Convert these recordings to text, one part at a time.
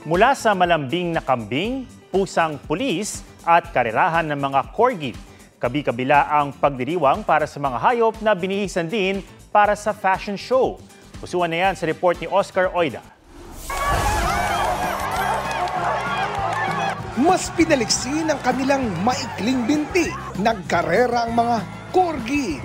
Mula sa malambing na kambing, pusang pulis at karerahan ng mga corgi. Kabi-kabila ang pagdiriwang para sa mga hayop na binihisan din para sa fashion show. Pusuan na yan sa report ni Oscar Oida. Mas pinaliksin ang kanilang maikling binti. Nagkarera ang mga corgi.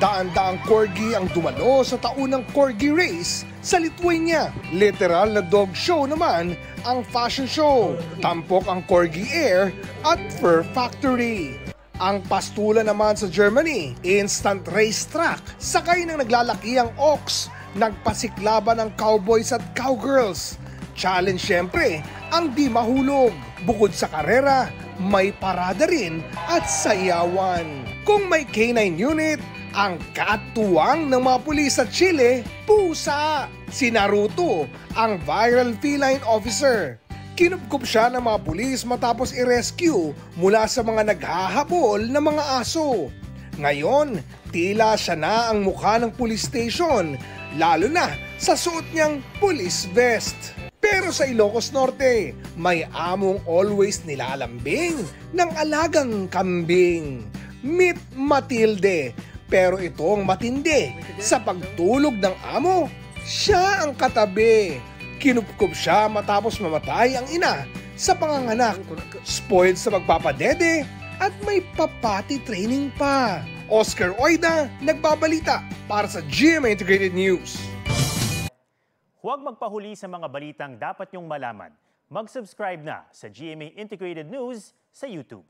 Daan-daang corgi ang dumalo sa taunang corgi race sa Lithuania. Literal na dog show naman ang fashion show. Tampok ang Corgi Air at Fur Factory. Ang pastula naman sa Germany, instant racetrack. Sakay ng naglalaki ang ox. Nagpasiklaban ng cowboys at cowgirls. Challenge syempre ang di mahulog. Bukod sa karera, may parada rin at sayawan. Kung may K9 unit, ang katuwang ng mga pulis sa Chile, pusa. Si Naruto, ang viral feline officer. Kinupkup siya ng mga pulis matapos i-rescue mula sa mga naghahabol na mga aso. Ngayon, tila siya na ang mukha ng police station, lalo na sa suot niyang police vest. Pero sa Ilocos Norte, may among always nilalambing ng alagang kambing. Meet Matilde. Pero itong matindi, sa pagtulog ng amo, siya ang katabi. Kinupkup siya matapos mamatay ang ina sa panganganak. Spoiled sa magpapadede at may papati training pa. Oscar Oida, nagbabalita para sa GMA Integrated News. Huwag magpahuli sa mga balitang dapat niyong malaman. Mag-subscribe na sa GMA Integrated News sa YouTube.